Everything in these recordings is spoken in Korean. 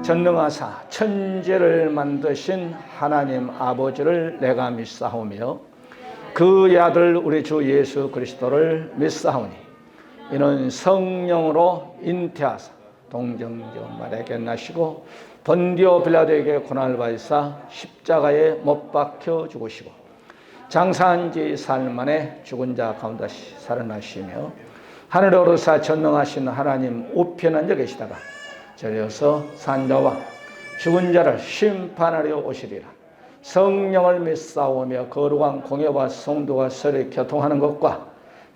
전능하사 천지를 만드신 하나님 아버지를 내가 믿사오며 그의 아들 우리 주 예수 그리스도를 믿사오니 이는 성령으로 잉태하사 동정녀 마리아에게 나시고 본디오 빌라도에게 고난을 받으사 십자가에 못 박혀 죽으시고 장사한 지 사흘 만에 죽은 자 가운데 살아나시며 하늘에 오르사 전능하신 하나님 우편에 앉아 계시다가 저리어서 산자와 죽은 자를 심판하려 오시리라. 성령을 믿사오며 거룩한 공예와 성도가 서로 교통하는 것과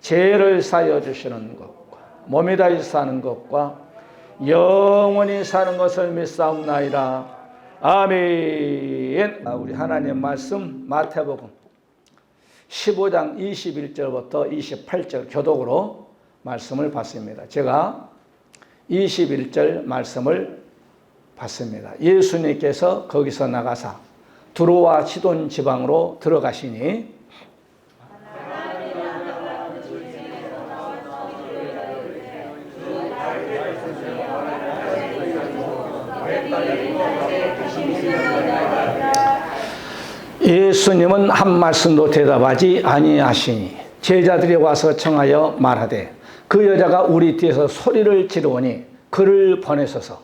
죄를 사여 주시는 것과 몸이 다시 사는 것과 영원히 사는 것을 믿사옵나이다. 아멘. 우리 하나님 말씀 마태복음 15장 21절부터 28절 교독으로 말씀을 봤습니다. 제가 21절 말씀을 봤습니다. 예수님께서 거기서 나가사 두로와 시돈 지방으로 들어가시니 예수님은 한 말씀도 대답하지 아니하시니 제자들이 와서 청하여 말하되 그 여자가 우리 뒤에서 소리를 지르오니 그를 보내소서.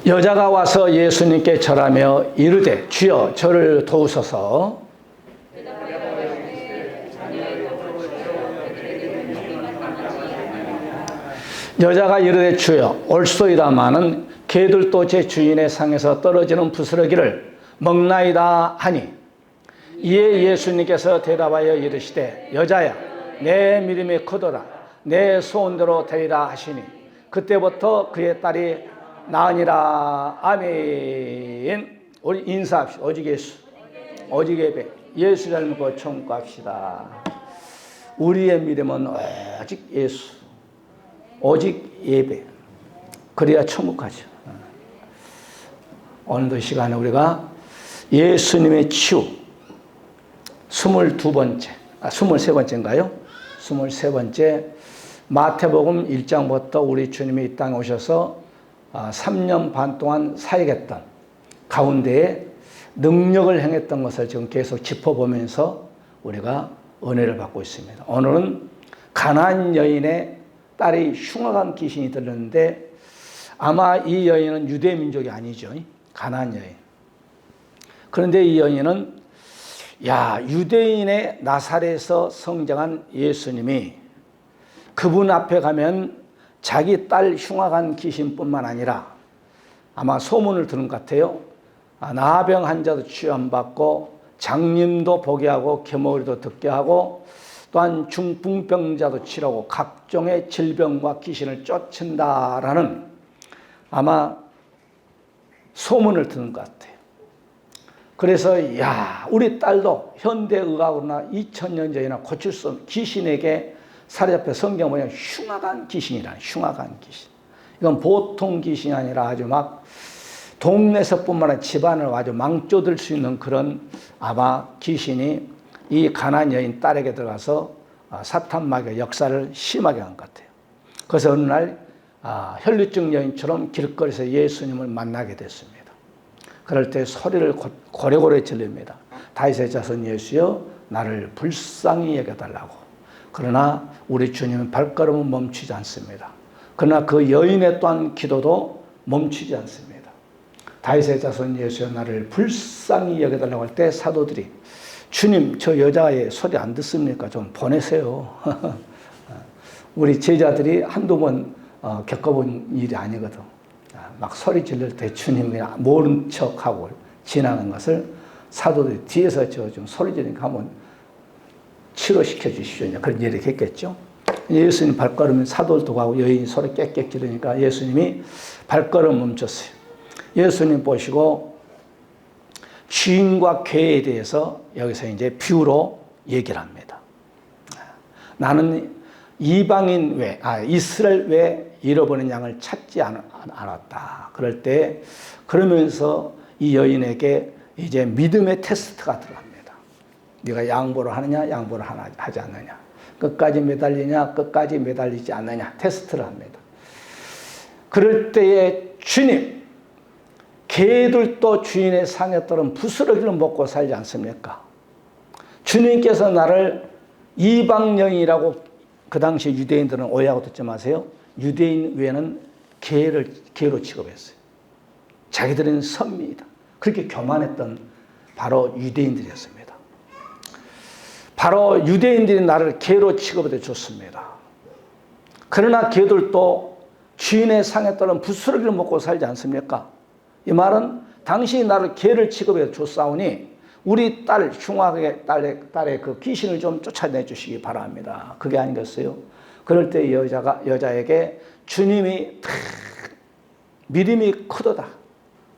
여자가 와서 예수님께 절하며 이르되 주여 저를 도우소서. 여자가 이르되 주여 올소이다마는 개들도 제 주인의 상에서 떨어지는 부스러기를 먹나이다 하니 이에 예수님께서 대답하여 이르시되 여자야 내 믿음이 크도다 내 소원대로 되리라 하시니 그때부터 그의 딸이 나으니라. 아멘. 우리 인사합시다. 오직 예수 오직 예배 예수 잘 믿고 청구합시다. 우리의 믿음은 오직 예수 오직 예배 그래야 천국하죠. 오늘도 시간에 우리가 예수님의 치유 23번째인가요? 23번째 마태복음 1장부터 우리 주님이 이 땅에 오셔서 3년 반 동안 사역했던 가운데에 능력을 행했던 것을 지금 계속 짚어보면서 우리가 은혜를 받고 있습니다. 오늘은 가나안 여인의 딸이 흉악한 귀신이 들렸는데 아마 이 여인은 유대 민족이 아니죠. 가나안 여인. 그런데 이 여인은 유대인의 나사렛에서 성장한 예수님이 그분 앞에 가면 자기 딸 흉악한 귀신뿐만 아니라 아마 소문을 들은 것 같아요. 나병 환자도 치유받고 장님도 보게 하고 개머리도 듣게 하고 또한 중풍병자도 치료하고 각종의 질병과 귀신을 쫓는다라는 아마 소문을 듣는 것 같아요. 그래서 우리 딸도 현대의학으로나 2000년 전이나 고칠 수 없는 귀신에게 사로잡혀 성경 보면 흉악한 귀신이라 흉악한 귀신. 이건 보통 귀신이 아니라 아주 막 동네에서뿐만 아니라 집안을 아주 망쳐들 수 있는 그런 아마 귀신이 이 가나안 여인 딸에게 들어가서 사탄 마귀의 역사를 심하게 한 것 같아요. 그래서 어느 날 혈루증 여인처럼 길거리에서 예수님을 만나게 됐습니다. 그럴 때 소리를 고래고래 질릅니다. 다윗의 자손 예수여 나를 불쌍히 여겨달라고. 그러나 우리 주님은 발걸음은 멈추지 않습니다. 그러나 그 여인의 또한 기도도 멈추지 않습니다. 다윗의 자손 예수여 나를 불쌍히 여겨달라고 할 때 사도들이 주님 저 여자의 소리 안 듣습니까? 좀 보내세요. 우리 제자들이 한두 번 겪어본 일이 아니거든. 막 소리 지를 때 주님이 모른 척하고 지나가는 것을 사도들이 뒤에서 좀 소리 지르니까 한번 치료시켜 주십시오. 그런 일이 있겠죠. 예수님 발걸음을 사도들도 가고 여인이 소리 깨끗 지르니까 예수님이 발걸음 멈췄어요. 예수님 보시고 주인과 괴에 대해서 여기서 이제 비유로 얘기를 합니다. 나는 이방인 외, 이스라엘 외 잃어버린 양을 찾지 않았다. 그럴 때 그러면서 이 여인에게 이제 믿음의 테스트가 들어갑니다. 네가 양보를 하느냐, 양보를 하지 않느냐. 끝까지 매달리냐, 끝까지 매달리지 않느냐. 테스트를 합니다. 그럴 때에 주님, 개들도 주인의 상에 따른 부스러기를 먹고 살지 않습니까? 주님께서 나를 이방인이라고 그 당시 유대인들은 오해하고 듣지 마세요. 유대인 외에는 개로 취급했어요. 자기들은 선미이다. 그렇게 교만했던 바로 유대인들이었습니다. 바로 유대인들이 나를 개로 취급해 줬습니다. 그러나 개들도 주인의 상에 따른 부스러기를 먹고 살지 않습니까? 이 말은 당신이 나를 개를 취급해 줬사오니 우리 딸 흉악의 딸의 그 귀신을 좀 쫓아내 주시기 바랍니다. 그게 아니겠어요? 그럴 때 여자에게 주님이 믿음이 크도다.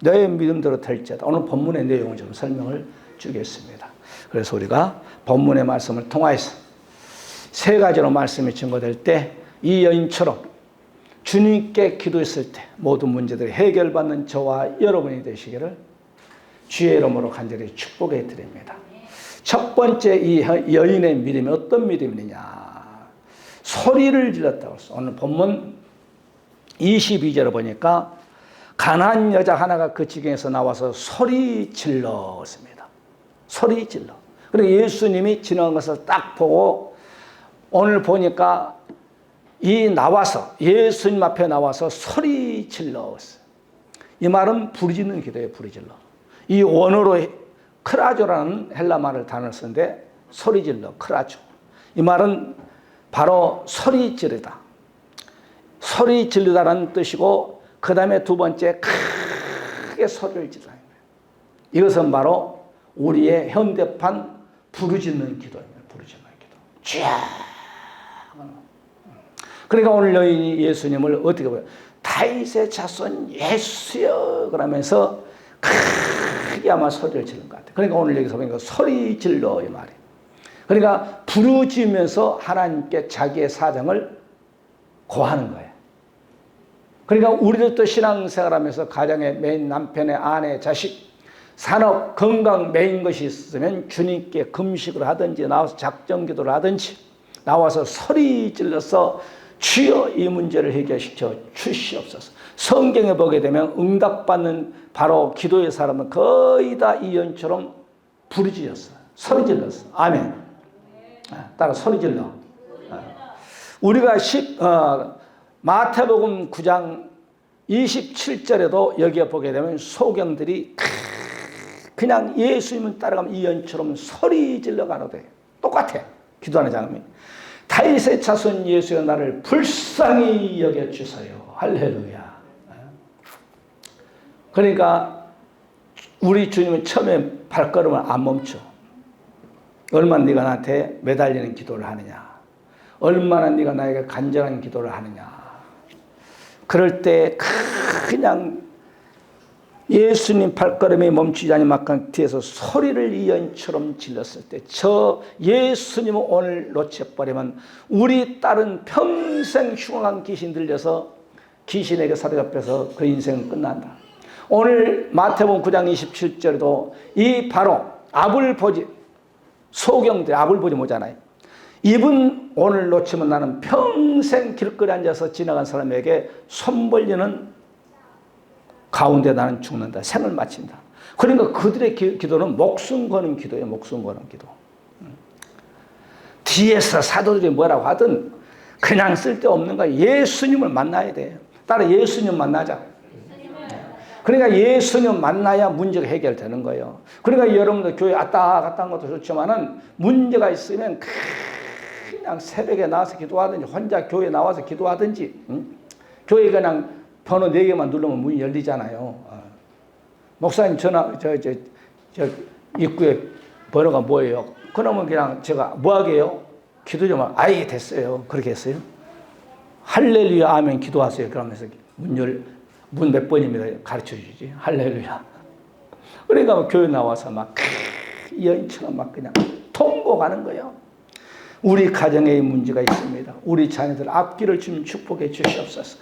너의 믿음대로 될지어다. 오늘 본문의 내용을 좀 설명을 주겠습니다. 그래서 우리가 본문의 말씀을 통하여서 세 가지로 말씀이 증거될 때 이 여인처럼 주님께 기도했을 때 모든 문제들이 해결받는 저와 여러분이 되시기를 주의 이름으로 간절히 축복해 드립니다. 첫 번째 이 여인의 믿음이 어떤 믿음이냐? 소리를 질렀다고 했어. 오늘 본문 22절을 보니까 가난한 여자 하나가 그 지경에서 나와서 소리 질렀습니다. 소리 질러. 그리고 예수님이 지나간 것을 딱 보고 오늘 보니까 예수님 앞에 나와서 소리 질렀어요. 이 말은 부르짖는 기도예요. 부르짖러. 이 원어로 크라조라는 헬라 말을 단어를 쓰는데 소리 질러, 크라조. 이 말은 바로 소리 지르다. 소리 지르다라는 뜻이고 그 다음에 두 번째 크게 소리를 지르다. 이것은 바로 우리의 현대판 부르짖는 기도입니다. 부르짖는 기도. 쫙. 그러니까 오늘 여인이 예수님을 어떻게 보여? 다윗의 자손 예수여 그러면서 크게 아마 소리를 지른 것 같아요. 그러니까 오늘 여기서 보니까 소리 질러 이 말이에요. 그러니까 부르짖으면서 하나님께 자기의 사정을 고하는 거예요. 그러니까 우리들도 신앙생활하면서 가정에 메인 남편의 아내, 자식, 산업, 건강 메인 것이 있으면 주님께 금식을 하든지 나와서 작정기도를 하든지 나와서 소리 질러서 주여 이 문제를 해결시켜 주시옵소서. 성경에 보게 되면 응답받는 바로 기도의 사람은 거의 다 이 여인처럼 부르짖었어요. 소리 질렀어. 아멘. 따라 소리 질러. 우리가 마태복음 9장 27절에도 여기에 보게 되면 소경들이 그냥 예수님을 따라가면 이 여인처럼 소리 질러 가로되 똑같아. 기도하는 장면이. 다윗의 자손 예수여 나를 불쌍히 여겨주세요. 할렐루야. 그러니까 우리 주님은 처음에 발걸음을 안 멈춰. 얼마나 네가 나한테 매달리는 기도를 하느냐. 얼마나 네가 나에게 간절한 기도를 하느냐. 그럴 때 그냥 예수님 발걸음이 멈추지 않니만큼 뒤에서 소리를 이 여인처럼 질렀을 때 저 예수님을 오늘 놓쳐버리면 우리 딸은 평생 흉악한 귀신 들려서 귀신에게 사로잡혀서 그 인생은 끝난다. 오늘 마태복음 9장 27절에도 이 바로 아불보지 소경들 아불보지 모잖아요. 이분 오늘 놓치면 나는 평생 길거리 앉아서 지나간 사람에게 손 벌리는 가운데 나는 죽는다. 생을 마친다. 그러니까 그들의 기도는 목숨 거는 기도예요. 목숨 거는 기도. 뒤에서 사도들이 뭐라고 하든 그냥 쓸데없는 거야. 예수님을 만나야 돼. 따라 예수님 만나자. 그러니까 예수님 만나야 문제가 해결되는 거예요. 그러니까 여러분들 교회 왔다 갔다 한 것도 좋지만은 문제가 있으면 그냥 새벽에 나와서 기도하든지 혼자 교회 나와서 기도하든지 교회 그냥 번호 4개만 누르면 문이 열리잖아요. 목사님 전화 저 입구에 번호가 뭐예요? 그러면 그냥 제가 뭐 하게요? 기도 좀 아예 됐어요. 그렇게 했어요. 할렐루야 아멘 기도하세요. 그러면서 문 몇 번입니다. 가르쳐 주지. 할렐루야. 그러니까 교회 나와서 막 여인처럼 막 그냥 통곡하는 거예요. 우리 가정에 문제가 있습니다. 우리 자녀들 앞길을 좀 축복해 주시옵소서.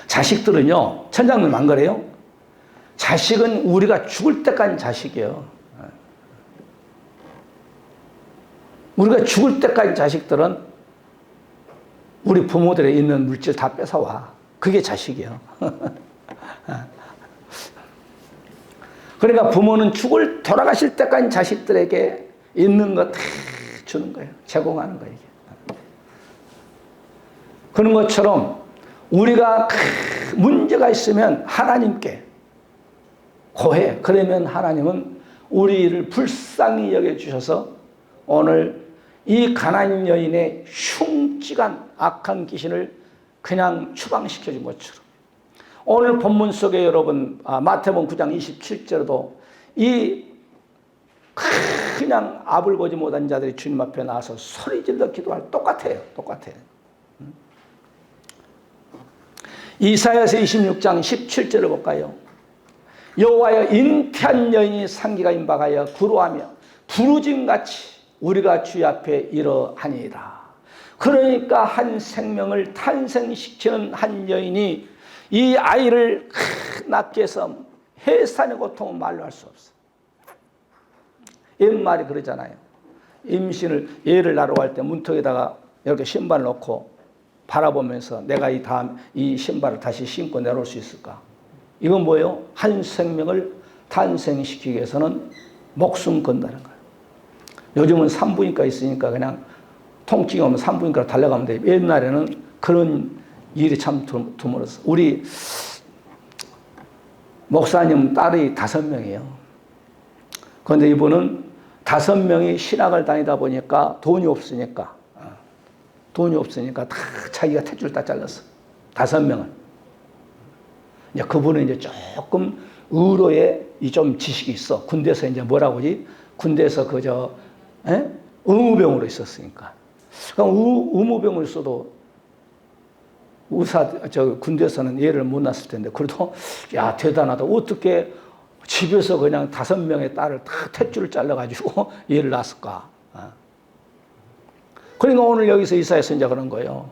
자식들은요, 천장님 안 그래요? 자식은 우리가 죽을 때까지 자식이에요. 우리가 죽을 때까지 자식들은 우리 부모들에 있는 물질 다 뺏어와. 그게 자식이에요. 그러니까 부모는 돌아가실 때까지 자식들에게 있는 거 다 주는 거예요. 제공하는 거예요. 그런 것처럼 우리가 문제가 있으면 하나님께 고해. 그러면 하나님은 우리를 불쌍히 여겨주셔서 오늘 이 가나안 여인의 흉측한 악한 귀신을 그냥 추방시켜 준 것처럼 오늘 본문 속에 여러분 마태복음 9장 27절에도 이 그냥 압을 보지 못한 자들이 주님 앞에 나와서 소리질러 기도할 똑같아요. 이사야서 26장 17절을 볼까요? 여호와여 잉태한 여인이 상기가 임박하여 구루하며 부르짐같이 우리가 주의 앞에 이러하니이다. 그러니까 한 생명을 탄생시키는 한 여인이 이 아이를 낳게 해서 해산의 고통은 말로 할 수 없어. 옛말이 그러잖아요. 임신을 애를 낳으러 갈 때 문턱에다가 이렇게 신발을 놓고 바라보면서 내가 이 신발을 다시 신고 내려올 수 있을까? 이건 뭐예요? 한 생명을 탄생시키기 위해서는 목숨 건다는 거예요. 요즘은 산부인과 있으니까 그냥 통증이 오면 산부인과로 달려가면 돼요. 옛날에는 그런 일이 참 드물었어. 우리 목사님 딸이 5명이에요. 그런데 이분은 5명이 신학을 다니다 보니까 돈이 없으니까 다 자기가 탯줄 다 잘랐어. 5명은. 이제 그분은 이제 조금 의료에 좀 지식이 있어. 군대에서 이제 뭐라고 하지? 군대에서 의무병으로 있었으니까. 그럼 의무병으로 있어도 군대에서는 얘를 못 낳았을 텐데, 그래도, 야, 대단하다. 어떻게 집에서 그냥 5명의 딸을 다 탯줄을 잘라가지고 얘를 낳았을까? 그러니까 오늘 여기서 이사야서 이제 그런 거예요.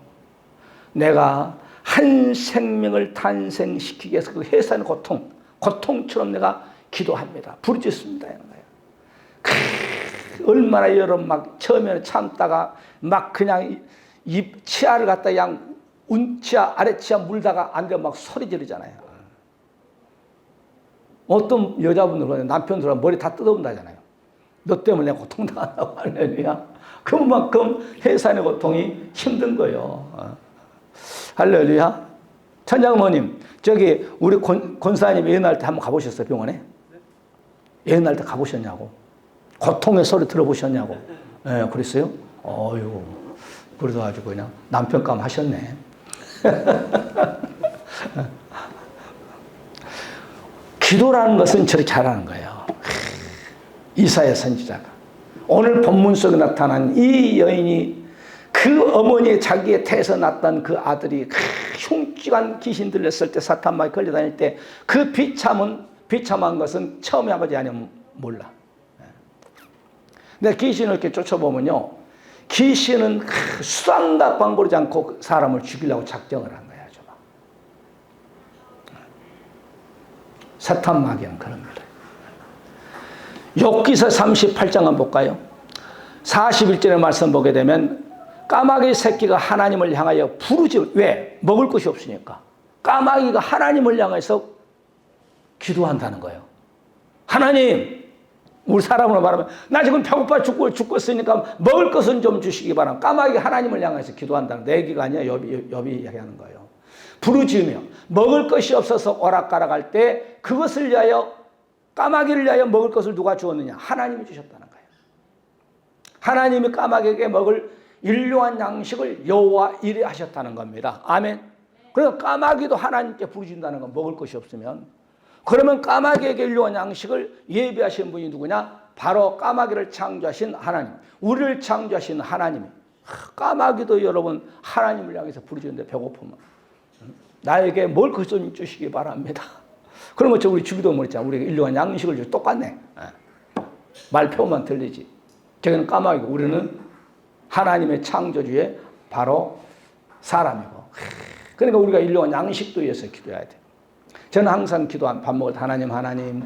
내가 한 생명을 탄생시키기 위해서 그 해산 고통처럼 내가 기도합니다. 부르짖습니다. 이런 거예요. 얼마나 여러분 처음에는 참다가 그냥 치아를 갖다 그냥 운치아, 아래치아 물다가 안 되면 소리 지르잖아요. 어떤 여자분들은 남편들은 머리 다 뜯어본다잖아요. 너 때문에 고통당한다고. 할렐루야. 그만큼 해산의 고통이 힘든 거예요. 할렐루야. 천장모님, 우리 권사님 예날 때 한번 가보셨어요, 병원에? 예날 때 가보셨냐고. 고통의 소리 들어보셨냐고. 예, 그랬어요? 어휴, 그래도 아주 그냥 남편감 하셨네. 기도라는 것은 저렇게 하라는 거예요. 이사야 선지자가. 오늘 본문 속에 나타난 이 여인이 그 어머니의 자기의 태에서 낳았던 그 아들이 흉측한 귀신 들렸을 때 사탄마귀 걸려다닐 때 그 비참한 것은 처음에 아버지 아니면 몰라. 근데 귀신을 이렇게 쫓아보면요. 귀신은 수상과 광고하지 않고 사람을 죽이려고 작정을 한 거야. 사탄마귀는 그럽니다. 욥기서 38장 한번 볼까요? 41절의 말씀 보게 되면 까마귀 새끼가 하나님을 향하여 부르짖. 왜? 먹을 것이 없으니까. 까마귀가 하나님을 향해서 기도한다는 거예요. 하나님, 우리 사람으로 말하면 나 지금 배고파 죽겠으니까 먹을 것은 좀 주시기 바랍니다. 까마귀가 하나님을 향해서 기도한다는, 내 얘기가 아니야. 욥이 얘기하는 거예요. 부르짖으며 먹을 것이 없어서 오락가락할 때 그것을 위하여, 까마귀를 위하여 먹을 것을 누가 주었느냐? 하나님이 주셨다는 거예요. 하나님이 까마귀에게 먹을 일용한 양식을 여호와 이레 하셨다는 겁니다. 아멘. 그래서 까마귀도 하나님께 부르짖는다는 건 먹을 것이 없으면. 그러면 까마귀에게 일용한 양식을 예비하신 분이 누구냐? 바로 까마귀를 창조하신 하나님, 우리를 창조하신 하나님이. 까마귀도 여러분 하나님을 향해서 부르짖는데 배고프면 나에게 먹을 것 좀 주시기 바랍니다. 그런 것처럼 우리 주기도 못했잖아. 우리가 일용한 양식을 주고 똑같네. 말표만 들리지. 저기는 까마귀고 우리는 하나님의 창조주의 바로 사람이고. 그러니까 우리가 일용한 양식도 위해서 기도해야 돼. 저는 항상 밥 먹을 때 하나님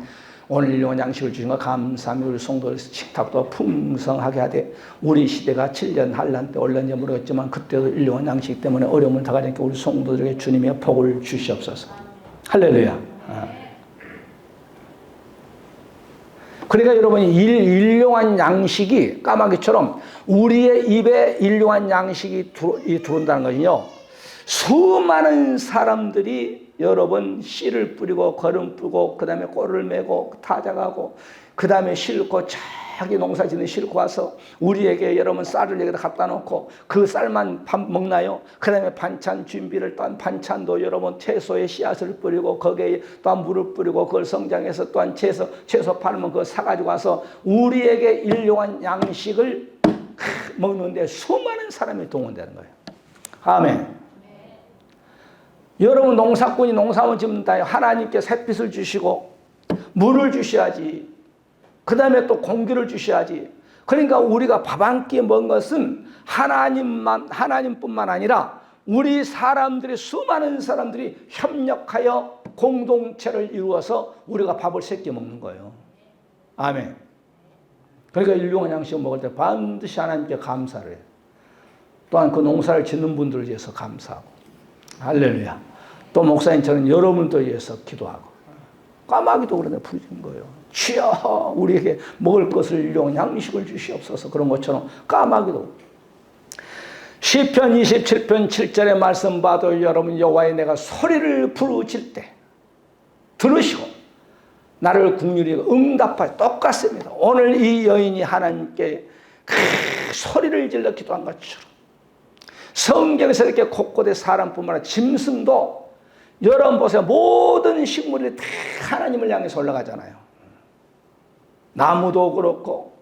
오늘 일용한 양식을 주신 거 감사하며 우리 성도들 식탁도 풍성하게 하되 우리 시대가 7년 한란 때 올랐는지 모르겠지만 그때도 일용한 양식 때문에 어려움을 당하니까 우리 성도들에게 주님의 복을 주시옵소서. 할렐루야. 그러니까 여러분이 일용한 양식이 까마귀처럼 우리의 입에 일용한 양식이 들어온다는 것은요, 수많은 사람들이 여러분 씨를 뿌리고 거름 뿌고 그 다음에 꼴을 메고 타작하고 그 다음에 싣고 자기 농사 짓는 싣고 와서 우리에게 여러분 쌀을 여기다 갖다 놓고 그 쌀만 밥 먹나요? 그 다음에 반찬 준비를 또한 반찬도 여러분 채소에 씨앗을 뿌리고 거기에 또한 물을 뿌리고 그걸 성장해서 또한 채소 팔면 그거 사가지고 와서 우리에게 일용한 양식을 먹는데 수많은 사람이 동원되는 거예요. 아멘. 여러분 농사꾼이 농사만 짓는다. 하나님께 햇빛을 주시고 물을 주셔야지. 그 다음에 또 공기를 주셔야지. 그러니까 우리가 밥 한 끼 먹은 것은 하나님뿐만 아니라 우리 사람들이 수많은 사람들이 협력하여 공동체를 이루어서 우리가 밥을 세끼 먹는 거예요. 아멘. 그러니까 일용한 양식을 먹을 때 반드시 하나님께 감사를 해요. 또한 그 농사를 짓는 분들을 위해서 감사하고. 할렐루야. 또 목사님처럼 여러분들 위해서 기도하고. 까마귀도 그런데 부르는 거예요. 주여 우리에게 먹을 것을 일용한 양식을 주시옵소서. 그런 것처럼 까마귀도. 시편 27편 7절의 말씀 봐도 여러분 여호와의 내가 소리를 부르짖을 때 들으시고 나를 긍휼히 응답하여 똑같습니다. 오늘 이 여인이 하나님께 소리를 질러 기도한 것처럼 성경에서 이렇게 곳곳에 사람뿐만 아니라 짐승도 여러분 보세요. 모든 식물이 다 하나님을 향해서 올라가잖아요. 나무도 그렇고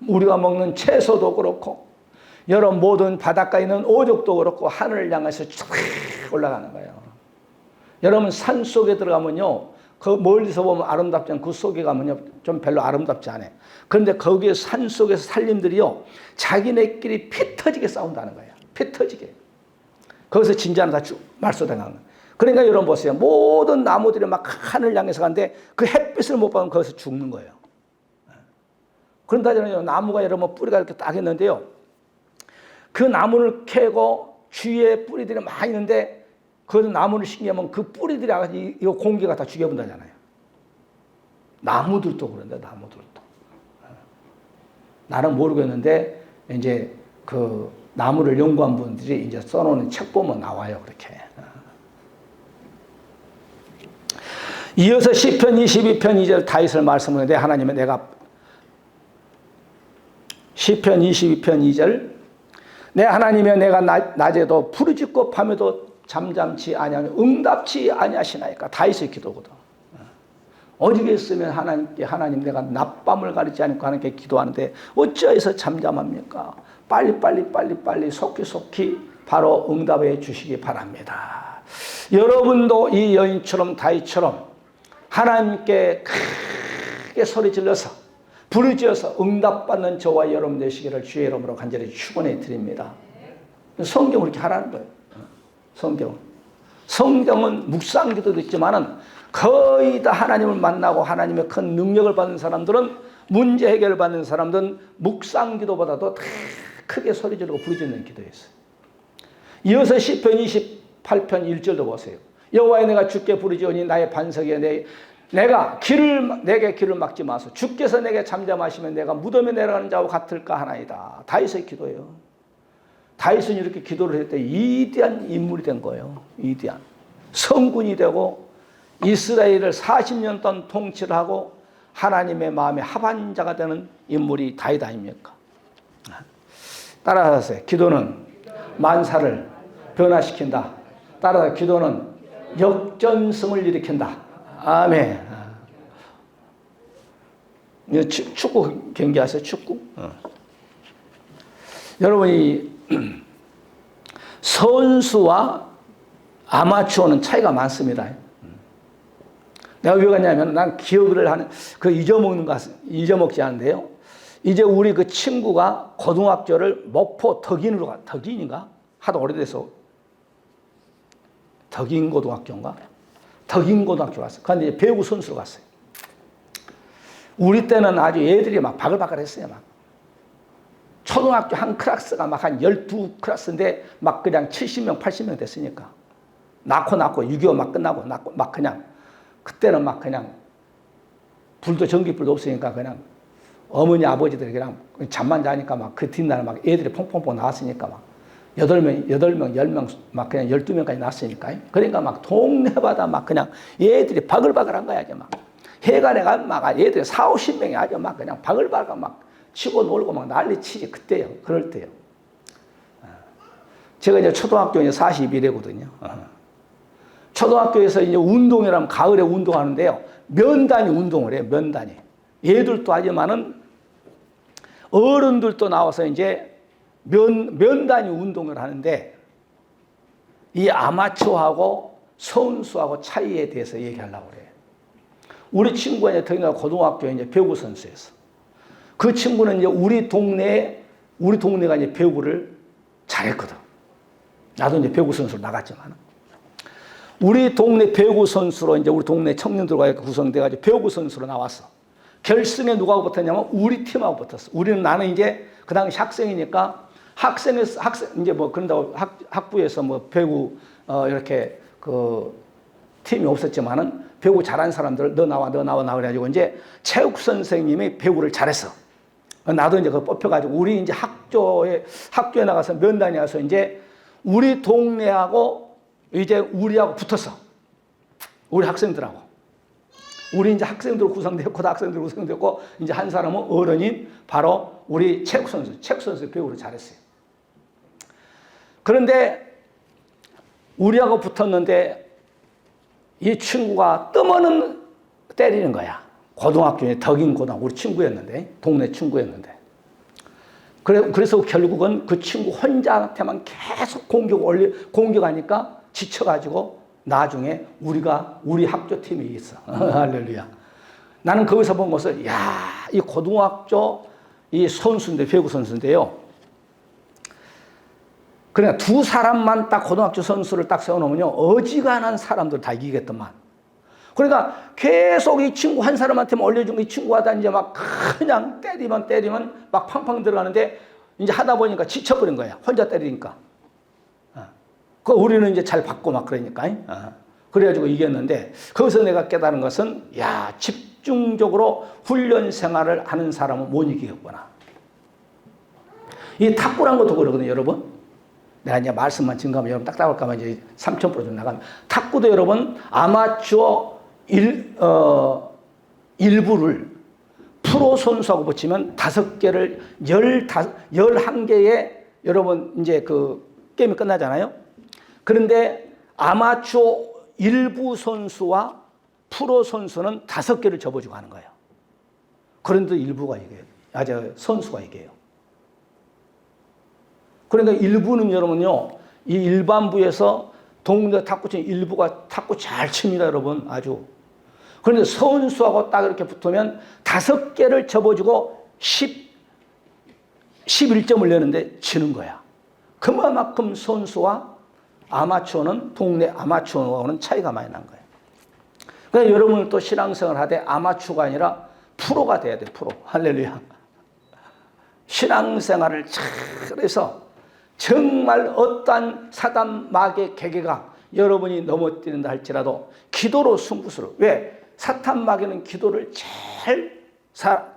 우리가 먹는 채소도 그렇고 여러분 모든 바닷가에 있는 오죽도 그렇고 하늘을 향해서 쫙 올라가는 거예요. 여러분 산 속에 들어가면요. 그 멀리서 보면 아름답지 않고 그 속에 가면요. 좀 별로 아름답지 않아요. 그런데 거기에 산 속에서 산림들이요. 자기네끼리 피 터지게 싸운다는 거예요. 피 터지게. 거기서 진짜는 다 말소당하는 거예요. 그러니까 여러분 보세요. 모든 나무들이 막 하늘 향해서 가는데 그 햇빛을 못 받으면 거기서 죽는 거예요. 그런다잖아요. 나무가 여러분 뿌리가 이렇게 딱 있는데요. 그 나무를 캐고 주위에 뿌리들이 많이 있는데 그 나무를 신기하면 그 뿌리들이 아가지고 이 공기가 다 죽여본다잖아요. 나무들도 그런데 나무들도. 나는 모르겠는데 이제 그 나무를 연구한 분들이 이제 써놓은 책 보면 나와요. 그렇게. 이어서 시편 22편 2절 다윗을 말씀하는데 하나님은 내가 시편 22편 2절 내 하나님이여 내가 낮에도 부르짖고 밤에도 잠잠치 아니하며 응답치 아니하시나이까. 다윗의 기도거든. 어디겠으면 하나님께 하나님 내가 낮밤을 가리지 않고 하나님께 기도하는데 어찌해서 잠잠합니까? 빨리 속히 바로 응답해 주시기 바랍니다. 여러분도 이 여인처럼 다윗처럼 하나님께 크게 소리 질러서 부르짖어서 응답받는 저와 여러분 되시기를 주의 이름으로 간절히 축원해 드립니다. 성경은 이렇게 하라는 거예요. 성경은 묵상기도도 있지만은 거의 다 하나님을 만나고 하나님의 큰 능력을 받는 사람들은 문제 해결을 받는 사람들은 묵상기도보다도 더 크게 소리 지르고 부르짖는 기도였어요. 이어서 시편 28편 1절도 보세요. 여호와여 내가 주께 부르짖으니 나의 반석이여 내게 길을 막지 마소. 주께서 내게 잠잠하시면 내가 무덤에 내려가는 자와 같을까 하나이다. 다윗의 기도예요. 다윗은 이렇게 기도를 했을 때 위대한 인물이 된 거예요. 위대한 성군이 되고 이스라엘을 40년 동안 통치를 하고 하나님의 마음에 합한 자가 되는 인물이 다윗 아닙니까? 따라하세요. 기도는 만사를 변화시킨다. 따라서 기도는 역전승을 일으킨다. 아멘. 축구 경기 아세요? 축구? 여러분이 선수와 아마추어는 차이가 많습니다. 내가 왜 그러냐면 난 기억을 하는 잊어먹지 않는데요. 이제 우리 그 친구가 고등학교를 목포 덕인인가? 하도 오래돼서 덕인고등학교인가? 덕인고등학교 갔어요. 그런데 이제 배구 선수로 갔어요. 우리 때는 아주 애들이 막 바글바글 했어요. 막. 초등학교 한 클래스가 막 한 12클래스인데 막 그냥 70명, 80명 됐으니까. 낳고 6.25 막 끝나고 막 그냥 그때는 막 그냥 불도 전기불도 없으니까 그냥 어머니 아버지들이 그냥 잠만 자니까 막 그 뒷날 막 애들이 퐁퐁퐁 나왔으니까 막 8명, 10명 막 그냥 12명까지 났으니까. 그러니까 막 동네마다 막 그냥 애들이 바글바글한 거야. 막 해가 내가 막 애들이 40~50명이 아주 막 그냥 바글바글 막 치고 놀고 막 난리 치지. 그때요. 그럴 때요. 제가 이제 초등학교 이제 41회거든요. 초등학교에서 이제 운동이라면 가을에 운동하는데요. 면단위 운동을 해요. 면단위. 얘들도 하지만은 어른들도 나와서 이제 면단위 운동을 하는데 이 아마추어하고 선수하고 차이에 대해서 얘기하려고 그래요. 우리 친구가 이제 특히나 고등학교에 이제 배구 선수였어. 그 친구는 이제 우리 동네가 이제 배구를 잘했거든. 나도 이제 배구 선수로 나갔지만. 우리 동네 배구 선수로 이제 우리 동네 청년들과 구성돼가지고 배구 선수로 나왔어. 결승에 누구하고 붙었냐면 우리 팀하고 붙었어. 나는 이제 그 당시 학생이니까 학생 이제 뭐 그런다고 학부에서 뭐 배구 이렇게 그 팀이 없었지만은 배구 잘하는 사람들 너 나와 그래가지고 이제 체육 선생님이 배구를 잘했어. 나도 이제 그 뽑혀가지고 우리 이제 학교에 나가서 면단에 와서 이제 우리 동네하고 이제 우리하고 붙었어. 우리 학생들하고. 우리 이제 학생들 구성됐고, 고등학생들 구성됐고, 이제 한 사람은 어른인 바로 우리 체육 선수 배구를 잘했어요. 그런데 우리하고 붙었는데 이 친구가 뜨면은 때리는 거야. 고등학교에 덕인 고등학교 우리 친구였는데, 동네 친구였는데. 그래서 결국은 그 친구 혼자한테만 계속 공격하니까 지쳐가지고 나중에 우리 학교 팀이 있어. 할렐루야. 나는 거기서 본 것을, 이 고등학교 이 선수인데, 배구 선수인데요. 그러니까 두 사람만 딱 고등학교 선수를 딱 세워놓으면요. 어지간한 사람들 다 이기겠더만. 그러니까 계속 이 친구 한 사람한테만 올려준 이 친구가 이제 막 그냥 때리면 막 팡팡 들어가는데 이제 하다 보니까 지쳐버린 거야. 혼자 때리니까. 그 우리는 이제 잘 받고 막 그러니까. 그래가지고 이겼는데 거기서 내가 깨달은 것은 집중적으로 훈련 생활을 하는 사람은 못 이기겠구나. 이 탁구란 것도 그러거든요, 여러분. 내가 이제 말씀만 증가하면 여러분 딱딱할까봐 이제 3000% 좀 나가면. 탁구도 여러분 아마추어 일부를 프로 선수하고 붙이면 5개를 11개의 여러분 이제 그 게임이 끝나잖아요. 그런데 아마추어 일부 선수와 프로 선수는 5개를 접어주고 하는 거예요. 그런데 일부가 이겨요. 선수가 이겨요. 그러니까 일부는 여러분요, 이 일반부에서 동네 탁구팀 일부가 탁구 잘 칩니다, 여러분. 아주. 그런데 선수하고 딱 이렇게 붙으면 5개를 접어주고 11점을 내는데 지는 거야. 그만큼 선수와 아마추어는 동네 아마추어와는 차이가 많이 난 거예요. 그러니까 여러분은 또 신앙생활 하되 아마추어가 아니라 프로가 돼야 돼, 프로. 할렐루야. 신앙생활을 잘해서 정말 어떠한 사단 마귀의 계계가 여러분이 넘어뜨린다 할지라도 기도로 승부수를. 왜? 사탄 마귀는 기도를 제일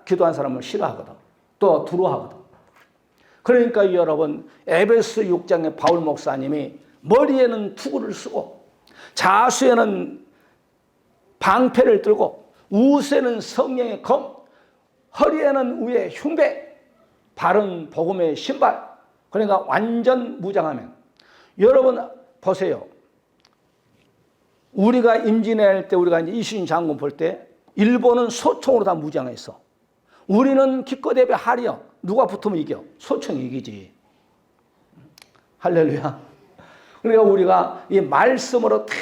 기도한 사람을 싫어하거든. 또 두려워하거든. 그러니까 여러분 에베소 6장의 바울 목사님이 머리에는 투구를 쓰고 자수에는 방패를 들고 우세는 성령의 검, 허리에는 우의 흉배, 발은 복음의 신발. 그러니까 완전 무장하면. 여러분 보세요. 우리가 임진왜란 때 우리가 이제 이순신 장군 볼 때 일본은 소총으로 다 무장했어. 우리는 기껏 예배 하리요. 누가 붙으면 이겨. 소총이 이기지. 할렐루야. 그러니까 우리가 이 말씀으로 다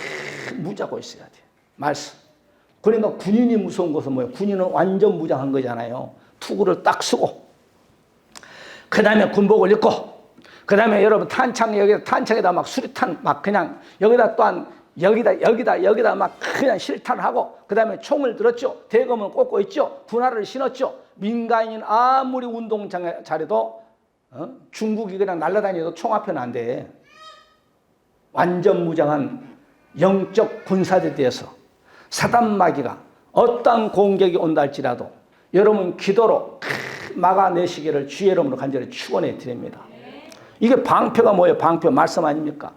무장하고 있어야 돼. 말씀. 그러니까 군인이 무서운 것은 뭐예요? 군인은 완전 무장한 거잖아요. 투구를 딱 쓰고 그 다음에 군복을 입고 그 다음에 여러분 탄창에다 막 수리탄 막 그냥 여기다 또한 여기다 막 그냥 실탄하고 그 다음에 총을 들었죠. 대검을 꽂고 있죠. 군화를 신었죠. 민간인 아무리 운동 잘해도 중국이 그냥 날아다녀도 총 앞에는 안 돼. 완전 무장한 영적 군사대대에서 사단마귀가 어떤 공격이 온다 할지라도 여러분 기도로 막아내시기를 주의 이름으로 간절히 축원해 드립니다. 이게 방패가 뭐예요? 방패 말씀 아닙니까?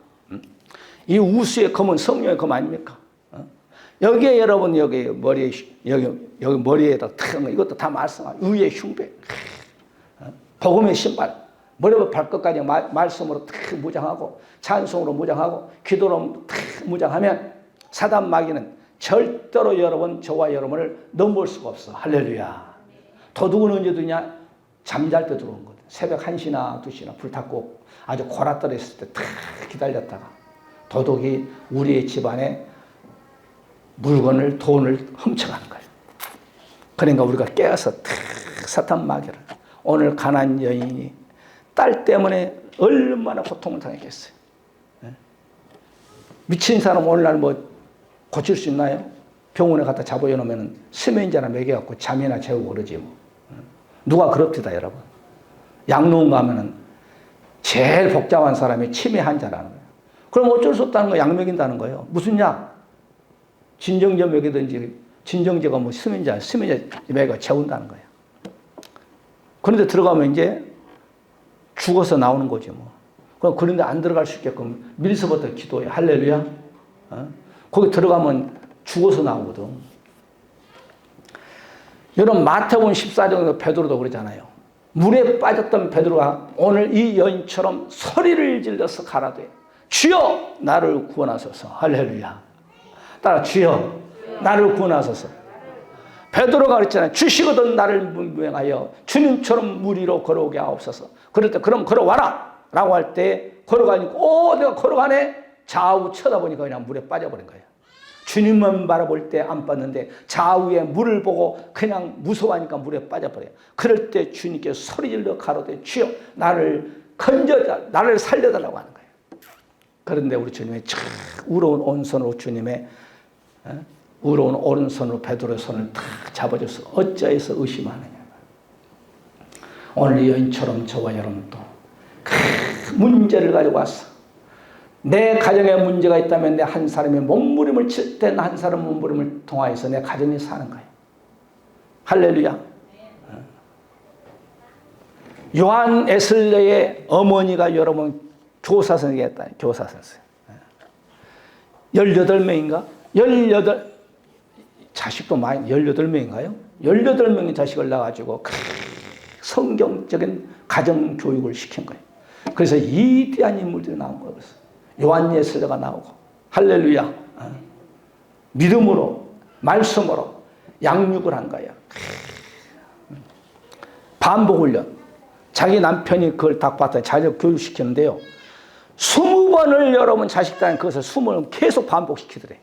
이 우수의 검은 성령의 검 아닙니까? 여기에 여러분 여기 머리에다 탁 이것도 다 말씀. 의의 흉배, 복음의 신발, 머리부터 발끝까지 말씀으로 탁 무장하고 찬송으로 무장하고 기도로 탁 무장하면 사단 마귀는 절대로 여러분 저와 여러분을 넘볼 수가 없어. 할렐루야. 도둑은 언제 드냐? 잠잘 때 들어온 거든. 새벽 1시나 2시나 불 탔고 아주 골아떨었을 때 탁 기다렸다가 도둑이 우리의 집안에 물건을 돈을 훔쳐가는 거예요. 그러니까 우리가 깨어서 탁 사탄 마귀를 오늘 가난한 여인이 딸 때문에 얼마나 고통을 당했겠어요. 미친 사람 오늘날 뭐 고칠 수 있나요? 병원에 갖다 잡아놓으면 수면제나 먹여갖고 잠이나 재우고 그러지 뭐. 누가 그럽디다 여러분. 약농 가면은 제일 복잡한 사람이 치매 환자라는 거예요. 그럼 어쩔 수 없다는 거 약 먹인다는 거예요. 무슨 약? 진정제 먹이든지 진정제가 뭐 수면제 먹여 재운다는 거예요. 그런데 들어가면 이제 죽어서 나오는 거지 뭐. 그럼 그런데 안 들어갈 수 있게끔 밀서부터 기도해. 할렐루야. 거기 들어가면 죽어서 나오거든. 여러분 마태복음 14장에서 베드로도 그러잖아요. 물에 빠졌던 베드로가 오늘 이 여인처럼 소리를 질러서 가라되 주여 나를 구원하소서. 할렐루야. 따라 주여 나를 구원하소서. 베드로가 그랬잖아요. 주시거든 나를 문명하여 주님처럼 물 위로 걸어오게 하옵소서. 그럴 때 그럼 걸어와라 라고 할 때 걸어가니까 내가 걸어가네. 좌우 쳐다보니까 그냥 물에 빠져버린 거예요. 주님만 바라볼 때 안 빠졌는데 좌우에 물을 보고 그냥 무서워하니까 물에 빠져버려요. 그럴 때 주님께서 소리질러 가로되 주여 나를 건져다 나를 살려달라고 하는 거예요. 그런데 우리 주님의 우러운 오른손으로 주님의 우러운 오른손으로 베드로의 손을 탁 잡아줘서 어찌하여서 의심하느냐. 오늘 이 여인처럼 저와 여러분도 큰 문제를 가지고 왔어. 내 가정에 문제가 있다면 내 한 사람이 몸부림을 칠 때 한 사람 몸부림을 통하여서 내 가정이 사는 거예요. 할렐루야. 요한 에슬레의 어머니가 여러분 교사 선생이었다. 교사 선생. 18명인가? 18 자식도 많이 18명인가요? 18명의 자식을 낳아가지고 성경적인 가정 교육을 시킨 거예요. 그래서 위대한 인물들이 나온 거예요. 요한 예슬레가 나오고 할렐루야. 믿음으로 말씀으로 양육을 한 거야. 반복훈련. 자기 남편이 그걸 딱 봤더니 자녀 교육시키는데요. 20번을 여러분 자식들한테 그것을 20번을 계속 반복시키더래.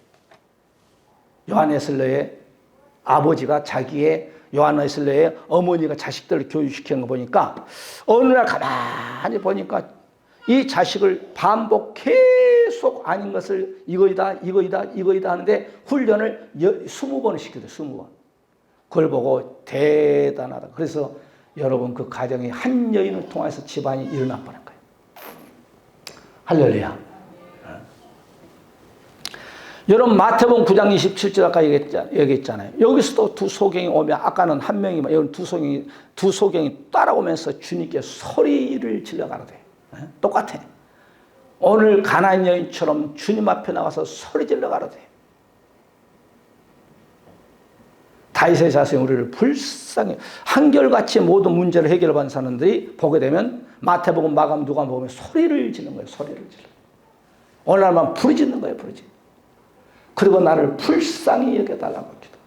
요한 에슬레의 아버지가 자기의 요한 에슬레의 어머니가 자식들을 교육시키는 거 보니까 어느 날 가만히 보니까 이 자식을 반복 계속 아닌 것을 이거이다 하는데 훈련을 20번을 시키더래. 20번. 그걸 보고 대단하다. 그래서 여러분 그 가정이 한 여인을 통해서 집안이 일어나 버린 거예요. 할렐루야. 여러분 마태복음 9장 27절 아까 얘기했잖아요. 여기서도 두 소경이 오면 아까는 한 명이면 여기 두 소경이 따라오면서 주님께 소리를 질러 가로되 똑같아. 오늘 가나안 여인처럼 주님 앞에 나와서 소리 질러 가로되 다윗의 자손이 우리를 불쌍히 한결같이 모든 문제를 해결받은 사람들이 보게 되면 마태복음 마감 누가 보면 소리를 지르는 거예요. 소리를 질러. 오늘날만 부르짖는 거예요. 부르짖는. 그리고 나를 불쌍히 여겨달라고 기도.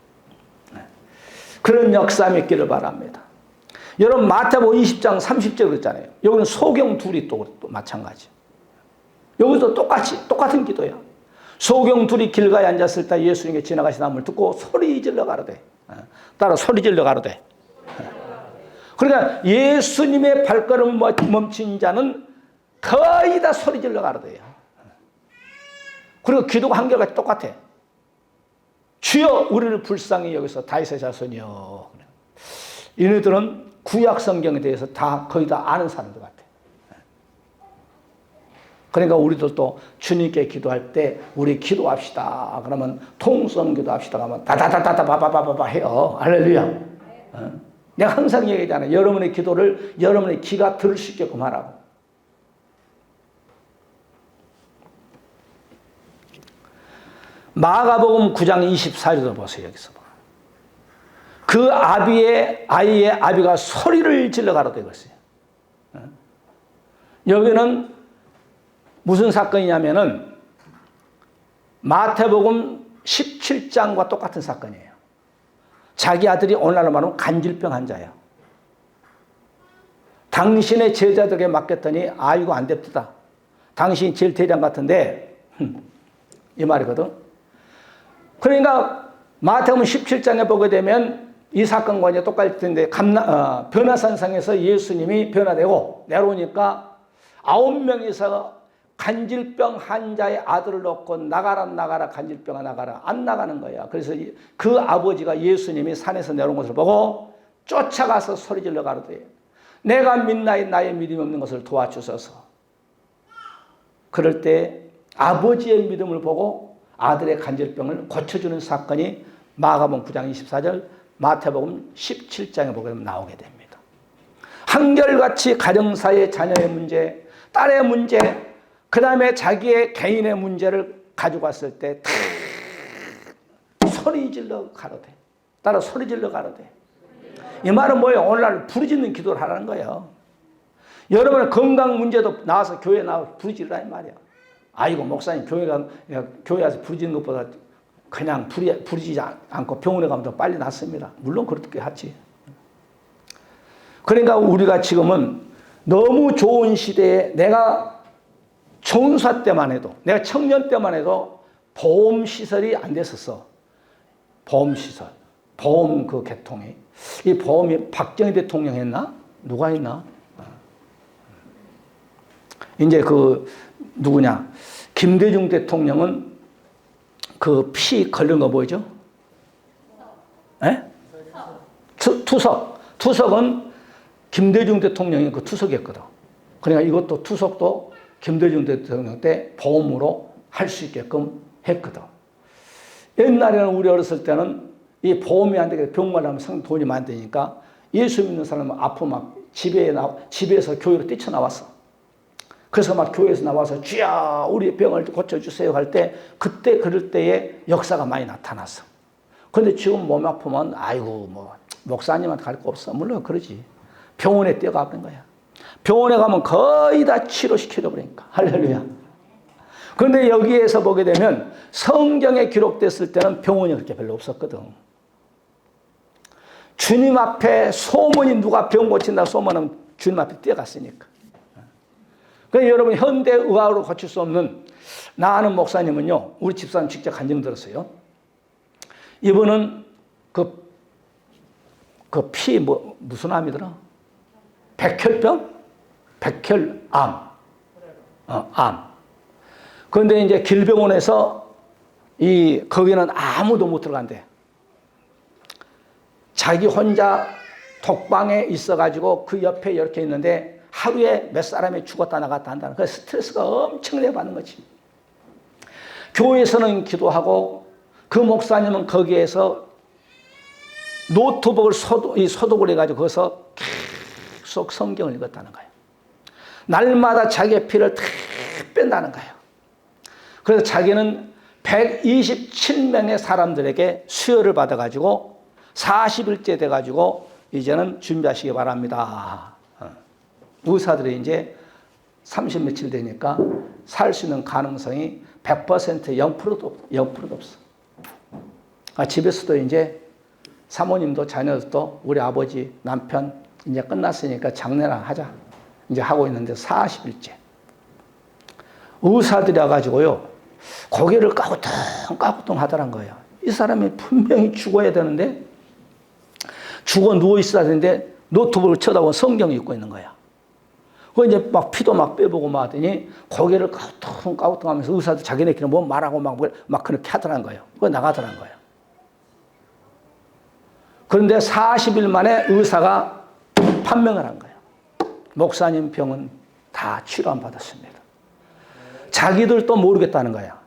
그런 역사 있기를 바랍니다. 여러분 마태복음 20장 30절 그랬잖아요. 여기는 소경 둘이 또 마찬가지. 여기도 똑같은 기도야. 소경 둘이 길가에 앉았을 때 예수님께 지나가시는 남을 듣고 소리 질러 가로되. 따라 소리 질러 가로되. 그러니까 예수님의 발걸음 멈춘 자는 거의 다 소리 질러 가로되요. 그리고 기도가 한결같이 똑같아. 주여 우리를 불쌍히 여기서 다윗의 자손이여. 얘네들은 구약 성경에 대해서 다 거의 다 아는 사람들 같아. 그러니까 우리도 주님께 기도할 때 우리 기도합시다. 그러면 통성 기도합시다. 그러면 다다다다다 바바바바바 해요. 할렐루야. 내가 항상 얘기하잖아요. 여러분의 기도를 여러분의 귀가 들을 수 있게끔 하라고. 마가복음 9장 24절도 보세요. 여기서 그 아이의 아비가 소리를 질러 가로되 그랬어요. 여기는 무슨 사건이냐면은 마태복음 17장과 똑같은 사건이에요. 자기 아들이 오늘날로 말하면 간질병 환자예요. 당신의 제자들에게 맡겼더니 이거 안 됩니다. 당신이 제일 대장 같은데 이 말이거든. 그러니까 마태복음 17장에 보게 되면 이 사건과 이제 똑같을 텐데 변화산상에서 예수님이 변화되고 내려오니까 9명이서 간질병 환자의 아들을 놓고 나가라 간질병아 나가라 안 나가는 거야. 그래서 그 아버지가 예수님이 산에서 내려온 것을 보고 쫓아가서 소리질러 가로되 내가 믿나이 나의 믿음이 없는 것을 도와주소서. 그럴 때 아버지의 믿음을 보고 아들의 간질병을 고쳐주는 사건이 마가복음 9장 24절 마태복음 17장에 보게 되면 나오게 됩니다. 한결같이 가정사의 자녀의 문제, 딸의 문제, 그 다음에 자기의 개인의 문제를 가지고 왔을 때 소리질러 가로되 따라 소리질러 가로되 이 말은 뭐예요? 오늘날 부르짖는 기도를 하라는 거예요. 여러분의 건강 문제도 나와서 교회에 나와서 부르짖으라는 말이야. 아이고 목사님 교회 와서 부르짖는 것보다 그냥 부르짖지 않고 병원에 가면 더 빨리 낫습니다. 물론 그렇게 하지. 그러니까 우리가 지금은 너무 좋은 시대에 내가 총사 때만 해도 내가 청년 때만 해도 보험시설이 안 됐었어. 보험시설. 보험 그 개통이. 이 보험이 박정희 대통령 했나? 누가 했나? 이제 그 누구냐? 김대중 대통령은 그 피 걸린 거 뭐죠? 에? 투석. 투석은 김대중 대통령이 그 투석이었거든. 그러니까 이것도 투석도 김대중 대통령 때 보험으로 할 수 있게끔 했거든. 옛날에는 우리 어렸을 때는 이 보험이 안 되게 병 말하면 상 돈이 많이 되니까 예수 믿는 사람은 아프면 집에서 교회로 뛰쳐나왔어. 그래서 막 교회에서 나와서 주여 우리 병을 고쳐주세요 할 때 그때 그럴 때의 역사가 많이 나타났어. 그런데 지금 몸 아프면 아이고 뭐 목사님한테 갈 거 없어. 물론 그러지. 병원에 뛰어가는 거야. 병원에 가면 거의 다 치료시켜줘 버리니까. 할렐루야. 그런데 여기에서 보게 되면 성경에 기록됐을 때는 병원이 그렇게 별로 없었거든. 주님 앞에 소문이 누가 병 고친다 소문은 주님 앞에 뛰어갔으니까. 그러니까 여러분 현대 의학으로 고칠 수 없는 나 아는 목사님은요. 우리 집사람 직접 간증 들었어요. 이분은 피 무슨 암이더라? 백혈병? 백혈암. 암. 그런데 이제 길병원에서 거기는 아무도 못 들어간대. 자기 혼자 독방에 있어가지고 그 옆에 이렇게 있는데 하루에 몇 사람이 죽었다 나갔다 한다는 그 스트레스가 엄청나게 받는 거지. 교회에서는 기도하고 그 목사님은 거기에서 노트북을 소독을 해가지고 거기서 계속 성경을 읽었다는 거예요. 날마다 자기의 피를 다 뺀다는 거예요. 그래서 자기는 127명의 사람들에게 수혈을 받아가지고 40일째 돼가지고 이제는 준비하시기 바랍니다. 의사들이 이제 30 며칠 되니까 살 수 있는 가능성이 100% 0%도 없어. 집에서도 이제 사모님도 자녀들도 우리 아버지 남편 이제 끝났으니까 장례나 하자. 이제 하고 있는데 40일째. 의사들이 와가지고요. 고개를 까구뚱 하더란 거예요. 이 사람이 분명히 죽어야 되는데 죽어 누워 있어야 되는데 노트북을 쳐다보고 성경을 읽고 있는 거야. 그 이제 막 피도 막 빼보고 막 하더니 고개를 까우뚱까우뚱하면서 의사도 자기네끼리 뭐 말하고 막 그렇게 하더란 거예요. 그거 나가더란 거예요. 그런데 40일 만에 의사가 판명을 한 거예요. 목사님 병은 다 치료 안 받았습니다. 자기들도 모르겠다는 거야.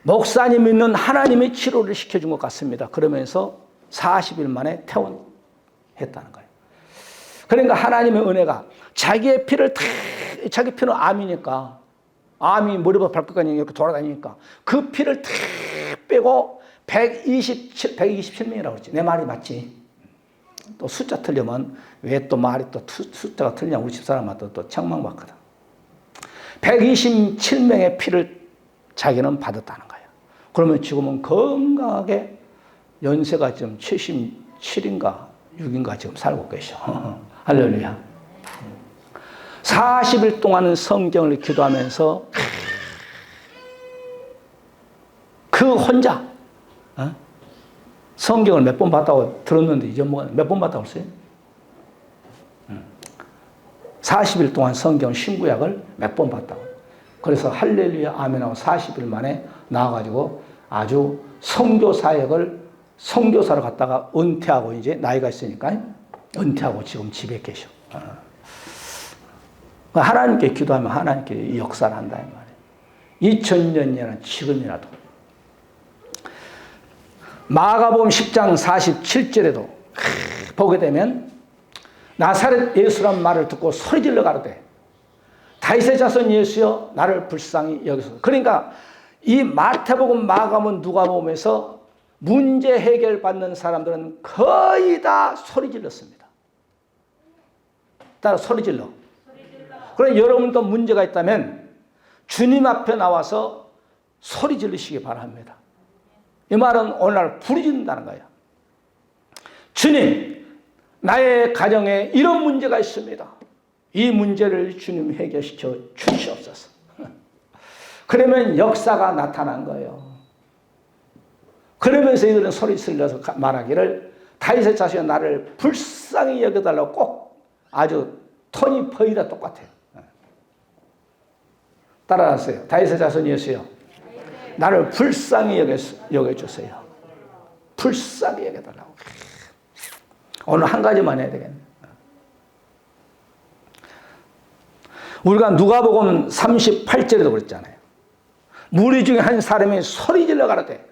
목사님 믿는 하나님이 치료를 시켜준 것 같습니다. 그러면서 40일 만에 퇴원했다는 거예요. 그러니까 하나님의 은혜가 자기의 피를 다, 자기 피는 암이니까, 암이 머리부터 발끝까지 이렇게 돌아다니니까 그 피를 다 빼고 127명이라고 그랬지. 내 말이 맞지? 또 숫자 틀리면 왜 또 말이 또 숫자가 틀리냐 우리 집사람한테 또 책망받거든. 127명의 피를 자기는 받았다는 거예요. 그러면 지금은 건강하게 연세가 지금 77인가 6인가 지금 살고 계셔. 할렐루야. 40일 동안은 성경을 기도하면서 그 혼자 성경을 몇 번 봤다고 들었는데 잊어먹었는데 몇 번 봤다고 했어요? 40일 동안 성경 신구약을 몇 번 봤다고. 그래서 할렐루야 아멘하고 40일 만에 나와가지고 아주 선교 사역을 선교사로 갔다가 은퇴하고 이제 나이가 있으니까 은퇴하고 지금 집에 계셔. 하나님께 기도하면 하나님께 역사를 한다 이 말이에요. 2000년이나 지금이라도. 마가복음 10장 47절에도 보게 되면 나사렛 예수란 말을 듣고 소리질러 가로되 다윗의 자손 예수여 나를 불쌍히 여기소서. 그러니까 이 마태복음, 마가복음, 누가복음에서 문제 해결받는 사람들은 거의 다 소리질렀습니다. 따라 소리질러. 그럼 여러분도 문제가 있다면 주님 앞에 나와서 소리 지르시기 바랍니다. 이 말은 오늘날 부르짖는다는 거예요. 주님, 나의 가정에 이런 문제가 있습니다. 이 문제를 주님 해결시켜 주시옵소서. 그러면 역사가 나타난 거예요. 그러면서 이들은 소리 질러서 말하기를 다윗의 자손이 나를 불쌍히 여겨달라고 꼭 아주 톤이 거의 다 똑같아요. 따라하세요. 다윗의 자손 예수여 나를 불쌍히 여겨주세요. 불쌍히 여겨달라고. 오늘 한 가지만 해야 되겠네. 우리가 누가복음 38절에도 그랬잖아요. 무리 중에 한 사람이 소리질러 가로되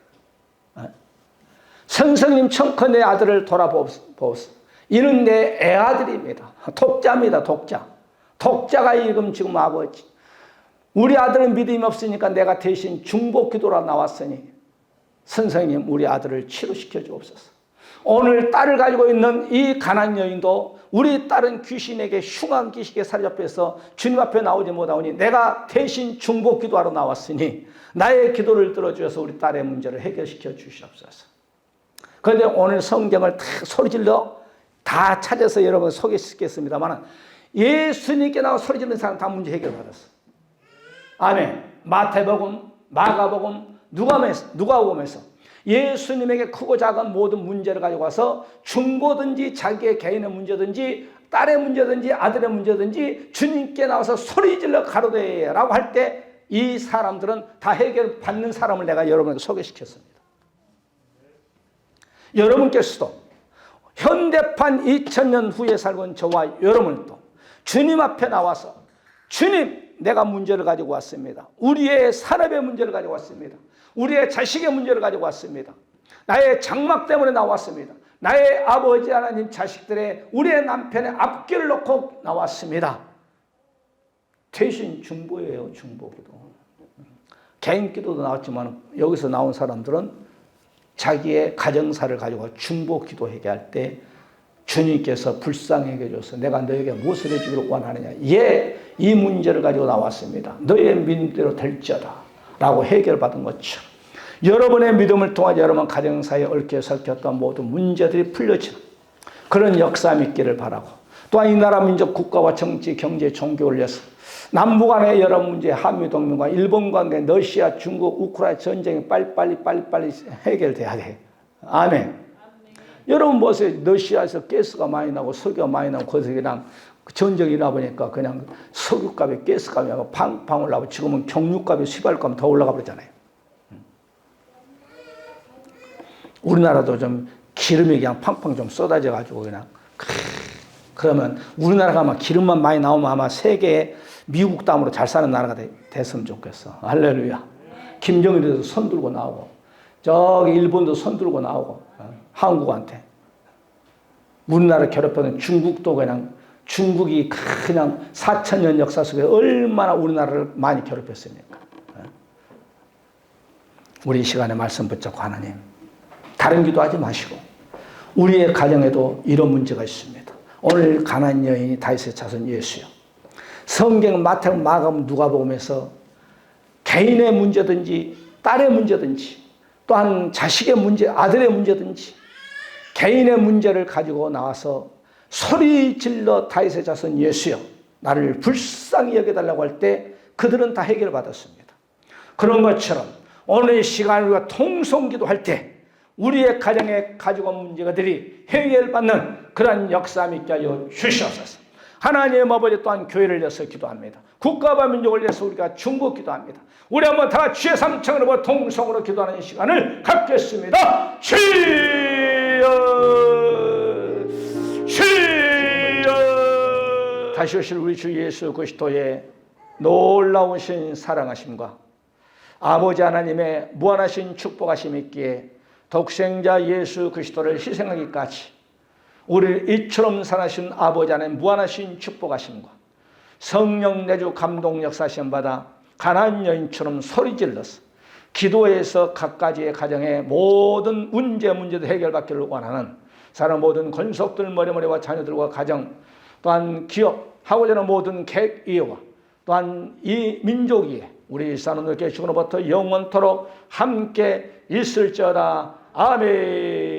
선생님 청커 내 아들을 돌아보소. 이는 내 애아들입니다. 독자입니다. 독자가 지금 아버지. 우리 아들은 믿음이 없으니까 내가 대신 중보기도라 나왔으니 선생님 우리 아들을 치료시켜 주옵소서. 오늘 딸을 가지고 있는 이 가난 여인도 우리 딸은 귀신에게 흉한 귀신에게 사로잡혀서 주님 앞에 나오지 못하오니 내가 대신 중보기도하러 나왔으니 나의 기도를 들어주셔서 우리 딸의 문제를 해결시켜 주시옵소서. 그런데 오늘 성경을 다 소리질러 다 찾아서 여러분 소개시켰습니다만 예수님께 나와 소리지르는 사람 다 문제 해결받았어. 아멘. 마태복음, 마가복음, 누가복음에서 예수님에게 크고 작은 모든 문제를 가지고 와서 중보든지 자기의 개인의 문제든지 딸의 문제든지 아들의 문제든지 주님께 나와서 소리질러 가로되라고 할 때 이 사람들은 다 해결받는 사람을 내가 여러분에게 소개시켰습니다. 여러분께서도 현대판 2000년 후에 살고 있는 저와 여러분도 주님 앞에 나와서 주님 내가 문제를 가지고 왔습니다. 우리의 산업의 문제를 가지고 왔습니다. 우리의 자식의 문제를 가지고 왔습니다. 나의 장막 때문에 나왔습니다. 나의 아버지 하나님 자식들의 우리의 남편의 앞길을 놓고 나왔습니다. 대신 중보예요. 중보기도. 개인 기도도 나왔지만 여기서 나온 사람들은 자기의 가정사를 가지고 중보기도 해결할 때 주님께서 불쌍히 여겨줘서 내가 너에게 무엇을 해주기를 원하느냐. 예, 이 문제를 가지고 나왔습니다. 너의 믿음대로 될지어다 라고 해결받은 것처럼 여러분의 믿음을 통해 여러분 가정사에 얽혀 설켰던 모든 문제들이 풀려지는 그런 역사 있기를 바라고, 또한 이 나라 민족 국가와 정치, 경제, 종교를 위해서 남북 간의 여러 문제, 한미동맹과 일본 관계, 러시아, 중국, 우크라이나 전쟁이 빨리빨리 해결돼야 돼. 아멘. 여러분 보세요. 러시아에서 가스가 많이 나고 석유가 많이 나고 거기서 그냥 전쟁이 나보니까 그냥 석유값이 가스값이 팡팡 올라가고 지금은 경유값이 휘발값 더 올라가 버리잖아요. 우리나라도 좀 기름이 그냥 팡팡 좀 쏟아져 가지고 그냥 그러면 우리나라가 아마 기름만 많이 나오면 아마 세계에 미국 다음으로 잘 사는 나라가 됐으면 좋겠어. 할렐루야. 김정일도 손 들고 나오고 저기 일본도 손 들고 나오고 한국한테 우리나라 괴롭히는 중국도 그냥 중국이 그냥 4,000년 역사 속에 얼마나 우리나라를 많이 괴롭혔습니까? 우리 이 시간에 말씀 붙잡고 하나님 다른 기도하지 마시고 우리의 가정에도 이런 문제가 있습니다. 오늘 가나안 여인이 다윗의 자손 예수요. 성경 마태복음 마가복음 누가복음에서 개인의 문제든지 딸의 문제든지 또한 자식의 문제 아들의 문제든지 개인의 문제를 가지고 나와서 소리 질러 다윗의 자손 예수여 나를 불쌍히 여겨달라고 할 때 그들은 다 해결받았습니다. 그런 것처럼 오늘 이 시간 우리가 통성기도할 때 우리의 가정에 가지고 온 문제들이 해결받는 그러한 역사 있게 하여 주시옵소서. 하나님 아버지 또한 교회를 위해서 기도합니다. 국가와 민족을 위해서 우리가 중보 기도합니다. 우리 한번 다 주의 삼창으로 통성으로 기도하는 시간을 갖겠습니다. 다시 오실 우리 주 예수 그리스도의 놀라우신 사랑하심과 아버지 하나님의 무한하신 축복하심 있기에 독생자 예수 그리스도를 희생하기까지 우리를 이처럼 사랑하신 아버지 하나님 무한하신 축복하심과 성령 내주 감동 역사하심 받아 가나안 여인처럼 소리질러서 기도해서 각가지의 가정의 모든 문제도 해결받기를 원하는 사람 모든 권속들 머리머리와 자녀들과 가정 또한 기업하고자 하는 모든 계획 이해와 또한 이 민족 위에 우리 일산원들께 지금으로부터 영원토록 함께 있을지어다. 아멘.